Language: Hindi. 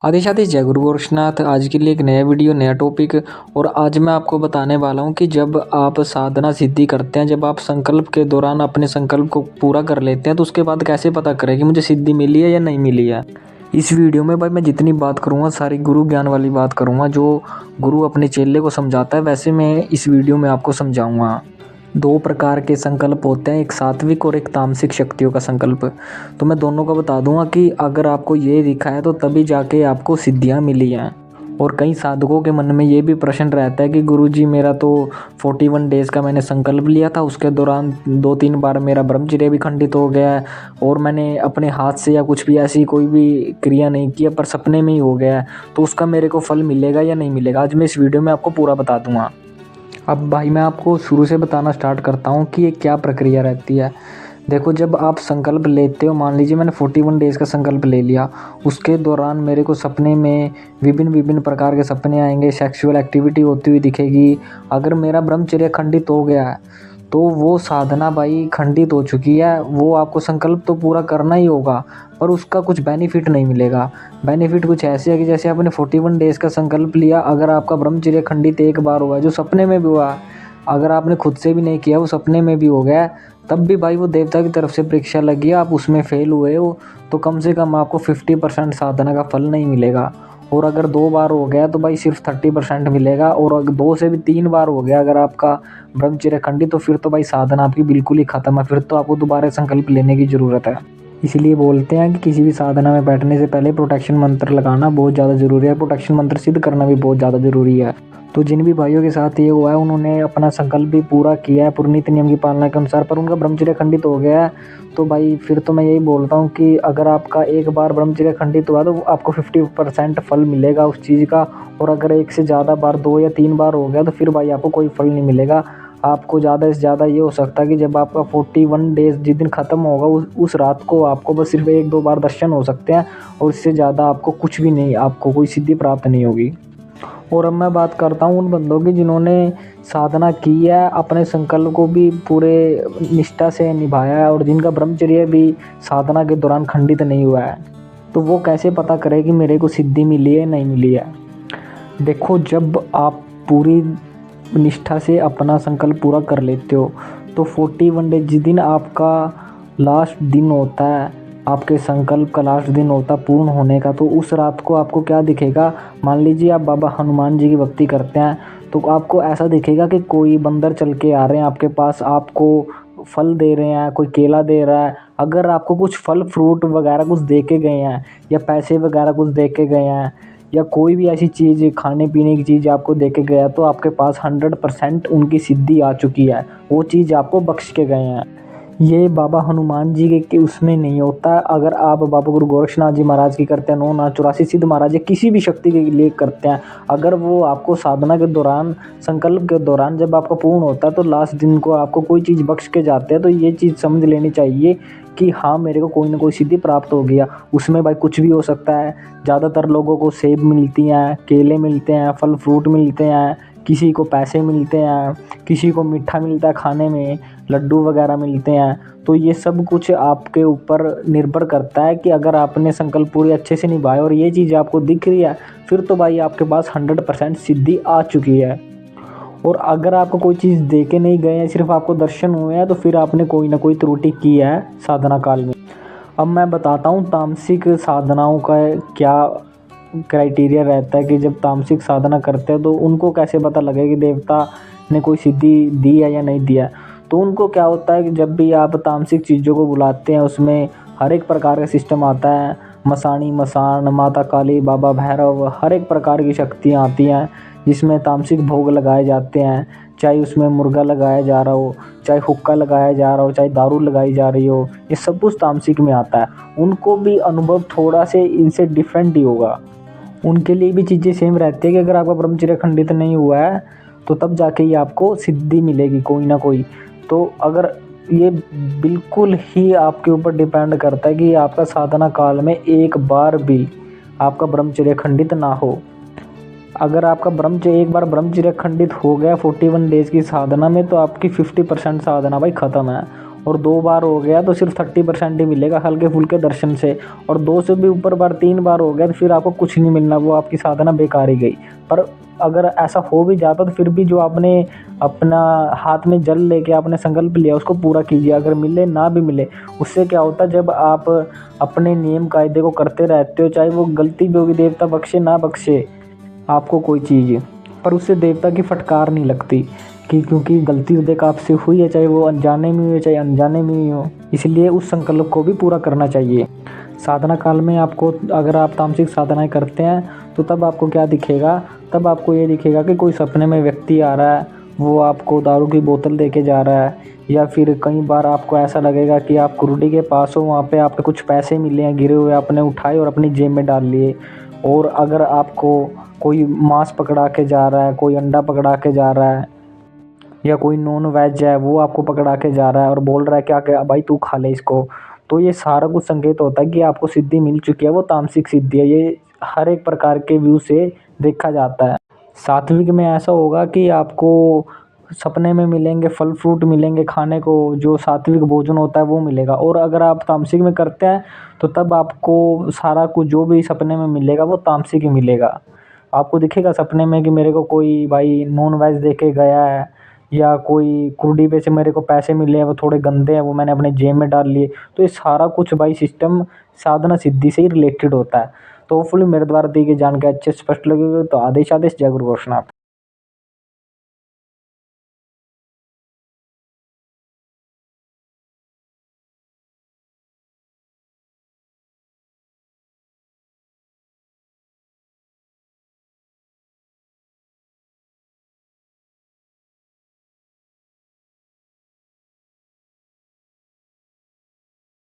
आदि शादी जय गुरु गोरक्षनाथ। आज के लिए एक नया वीडियो, नया टॉपिक। और आज मैं आपको बताने वाला हूँ कि जब आप साधना सिद्धि करते हैं, जब आप संकल्प के दौरान अपने संकल्प को पूरा कर लेते हैं, तो उसके बाद कैसे पता करें कि मुझे सिद्धि मिली है या नहीं मिली है। इस वीडियो में भाई मैं जितनी बात करूँगा सारी गुरु ज्ञान वाली बात करूँगा, जो गुरु अपने चेले को समझाता है वैसे मैं इस वीडियो में आपको समझाऊँगा। दो प्रकार के संकल्प होते हैं, एक सात्विक और एक तामसिक शक्तियों का संकल्प। तो मैं दोनों का बता दूंगा कि अगर आपको ये दिखा है तो तभी जाके आपको सिद्धियां मिली हैं। और कई साधकों के मन में ये भी प्रश्न रहता है कि गुरुजी मेरा तो 41 डेज़ का मैंने संकल्प लिया था, उसके दौरान 2-3 बार मेरा ब्रह्मचर्य भी खंडित हो गया है और मैंने अपने हाथ से या कुछ भी ऐसी कोई भी क्रिया नहीं किया, पर सपने में ही हो गया है, तो उसका मेरे को फल मिलेगा या नहीं मिलेगा। आज मैं इस वीडियो में आपको पूरा बता दूंगा। अब भाई मैं आपको शुरू से बताना स्टार्ट करता हूँ कि ये क्या प्रक्रिया रहती है। देखो, जब आप संकल्प लेते हो, मान लीजिए मैंने 41 डेज़ का संकल्प ले लिया, उसके दौरान मेरे को सपने में विभिन्न विभिन्न प्रकार के सपने आएंगे, सेक्सुअल एक्टिविटी होती हुई दिखेगी। अगर मेरा ब्रह्मचर्य खंडित हो गया है तो वो साधना भाई खंडित हो चुकी है। वो आपको संकल्प तो पूरा करना ही होगा, पर उसका कुछ बेनिफिट नहीं मिलेगा। बेनिफिट कुछ ऐसे है कि जैसे आपने 41 डेज़ का संकल्प लिया, अगर आपका ब्रह्मचर्य खंडित एक बार हुआ, जो सपने में भी हुआ, अगर आपने खुद से भी नहीं किया, वो सपने में भी हो गया, तब भी भाई वो देवता की तरफ से परीक्षा लगी, आप उसमें फेल हुए हो, तो कम से कम आपको 50% साधना का फल नहीं मिलेगा। और अगर 2 बार हो गया तो भाई सिर्फ 30% मिलेगा। और अगर 2 से भी 3 बार हो गया अगर आपका ब्रह्मचर्य खंडित, तो फिर तो भाई साधना आपकी बिल्कुल ही खत्म है, फिर तो आपको दोबारा संकल्प लेने की ज़रूरत है। इसीलिए बोलते हैं कि किसी भी साधना में बैठने से पहले प्रोटेक्शन मंत्र लगाना बहुत ज़्यादा ज़रूरी है, प्रोटेक्शन मंत्र सिद्ध करना भी बहुत ज़्यादा ज़रूरी है। तो जिन भी भाइयों के साथ ये हुआ है, उन्होंने अपना संकल्प भी पूरा किया है पूर्ण नीति नियम की पालना के अनुसार, पर उनका ब्रह्मचर्य खंडित हो गया है, तो भाई फिर तो मैं यही बोलता हूँ कि अगर आपका एक बार ब्रह्मचर्य खंडित हुआ तो आपको 50% फल मिलेगा उस चीज़ का। और अगर एक से ज़्यादा बार 2 या 3 बार हो गया तो फिर भाई आपको कोई फल नहीं मिलेगा। आपको ज़्यादा से ज़्यादा ये हो सकता है कि जब आपका 41 डेज़ जिस दिन ख़त्म होगा उस रात को आपको बस सिर्फ 1-2 बार दर्शन हो सकते हैं, और इससे ज़्यादा आपको कुछ भी नहीं, आपको कोई सिद्धि प्राप्त नहीं होगी। और अब मैं बात करता हूँ उन बंदों की जिन्होंने साधना की है, अपने संकल्प को भी पूरे निष्ठा से निभाया है, और जिनका ब्रह्मचर्य भी साधना के दौरान खंडित नहीं हुआ है। तो वो कैसे पता करे कि मेरे को सिद्धि मिली है नहीं मिली है। देखो, जब आप पूरी निष्ठा से अपना संकल्प पूरा कर लेते हो, तो 41 डे जिस दिन आपका लास्ट दिन होता है, आपके संकल्प का लास्ट दिन होता पूर्ण होने का, तो उस रात को आपको क्या दिखेगा। मान लीजिए आप बाबा हनुमान जी की भक्ति करते हैं, तो आपको ऐसा दिखेगा कि कोई बंदर चल के आ रहे हैं आपके पास, आपको फल दे रहे हैं, कोई केला दे रहा है। अगर आपको कुछ फल फ्रूट वगैरह कुछ दे के गए हैं, या पैसे वगैरह कुछ दे के गए हैं, या कोई भी ऐसी चीज़ खाने पीने की चीज़ आपको दे के गया, तो आपके पास 100% उनकी सिद्धि आ चुकी है, वो चीज़ आपको बख्श के गए हैं। ये बाबा हनुमान जी के उसमें नहीं होता। अगर आप बाबा गुरु गोरक्षनाथ जी महाराज की करते हैं, 9 84 सिद्ध महाराज या किसी भी शक्ति के लिए करते हैं, अगर वो आपको साधना के दौरान, संकल्प के दौरान जब आपका पूर्ण होता है, तो लास्ट दिन को आपको कोई चीज़ बख्श के जाते हैं, तो ये चीज़ समझ लेनी चाहिए कि हाँ, मेरे को कोई ना कोई सिद्धि प्राप्त हो गया। उसमें भाई कुछ भी हो सकता है। ज़्यादातर लोगों को सेब मिलती हैं, केले मिलते हैं, फल फ्रूट मिलते हैं, किसी को पैसे मिलते हैं, किसी को मीठा मिलता है खाने में, लड्डू वगैरह मिलते हैं। तो ये सब कुछ आपके ऊपर निर्भर करता है कि अगर आपने संकल्प पूरी अच्छे से निभाया और ये चीज़ आपको दिख रही है, फिर तो भाई आपके पास 100% सिद्धि आ चुकी है। और अगर आपको कोई चीज़ दे के नहीं गए हैं, सिर्फ आपको दर्शन हुए हैं, तो फिर आपने कोई ना कोई त्रुटि की है साधना काल में। अब मैं बताता हूँ तामसिक साधनाओं का क्या क्राइटेरिया रहता है कि जब तामसिक साधना करते हैं तो उनको कैसे पता लगे कि देवता ने कोई सिद्धि दी है या नहीं दिया। तो उनको क्या होता है कि जब भी आप तामसिक चीज़ों को बुलाते हैं, उसमें हर एक प्रकार का सिस्टम आता है। मसाणी मसान, माता काली, बाबा भैरव, हर एक प्रकार की शक्तियाँ आती हैं जिसमें तामसिक भोग लगाए जाते हैं। चाहे उसमें मुर्गा लगाया जा रहा हो, चाहे हुक्का लगाया जा रहा हो, चाहे दारू लगाई जा रही हो, ये सब कुछ तामसिक में आता है। उनको भी अनुभव थोड़ा से इनसे डिफरेंट ही होगा। उनके लिए भी चीज़ें सेम रहती है कि अगर आपका ब्रह्मचर्य खंडित नहीं हुआ है, तो तब जाके ही आपको सिद्धि मिलेगी कोई ना कोई। तो अगर ये बिल्कुल ही आपके ऊपर डिपेंड करता है कि आपका साधना काल में एक बार भी आपका ब्रह्मचर्य खंडित ना हो। अगर आपका ब्रह्मचर्य एक बार ब्रह्मचर्य खंडित हो गया 41 डेज़ की साधना में, तो आपकी 50% साधना भाई ख़त्म है। और 2 बार हो गया तो सिर्फ 30% ही मिलेगा हल्के फुल्के दर्शन से। और 2 से भी ऊपर बार 3 बार हो गया तो फिर आपको कुछ नहीं मिलना, वो आपकी साधना बेकार ही गई। पर अगर ऐसा हो भी जाता तो फिर भी जो आपने अपना हाथ में जल लेके आपने संकल्प लिया उसको पूरा कीजिए, अगर मिले ना भी मिले। उससे क्या होता है, जब आप अपने नियम कायदे को करते रहते हो, चाहे वो गलती भी होगी, देवता बख्शे ना बख्शे आपको कोई चीज़, पर उससे देवता की फटकार नहीं लगती कि क्योंकि गलती तो देख आपसे हुई है, चाहे वो अनजाने में हुई हो चाहे अनजाने में हुई हो, इसलिए उस संकल्प को भी पूरा करना चाहिए। साधना काल में आपको, अगर आप तामसिक साधनाएं करते हैं तो तब आपको क्या दिखेगा, तब आपको ये दिखेगा कि कोई सपने में व्यक्ति आ रहा है, वो आपको दारू की बोतल देके जा रहा है, या फिर कई बार आपको ऐसा लगेगा कि आप कुरुडी के पास हो, वहाँ पे आपके कुछ पैसे मिले हैं गिरे हुए, आपने उठाए और अपनी जेब में डाल लिए। और अगर आपको कोई मांस पकड़ा के जा रहा है, कोई अंडा पकड़ा के जा रहा है, या कोई नॉन वेज है वो आपको पकड़ा के जा रहा है और बोल रहा है क्या क्या भाई तू खा ले इसको, तो ये सारा कुछ संकेत होता है कि आपको सिद्धि मिल चुकी है, वो तामसिक सिद्धि है। ये हर एक प्रकार के व्यू से देखा जाता है। सात्विक में ऐसा होगा कि आपको सपने में मिलेंगे, फल फ्रूट मिलेंगे खाने को, जो सात्विक भोजन होता है वो मिलेगा। और अगर आप तामसिक में करते हैं तो तब आपको सारा कुछ जो भी सपने में मिलेगा वो तामसिक ही मिलेगा। आपको दिखेगा सपने में कि मेरे को कोई भाई नॉन वेज दे के गया है, या कोई कुर्डी पे से मेरे को पैसे मिले हैं वो थोड़े गंदे हैं, वो मैंने अपने जेब में डाल लिए। तो ये सारा कुछ भाई सिस्टम साधना सिद्धि से ही रिलेटेड होता है। तो होपफुली मेरे द्वारा दी गई जानकारी अच्छे स्पष्ट लगी हो तो आदेश आदेश जय गुरु घोषणा।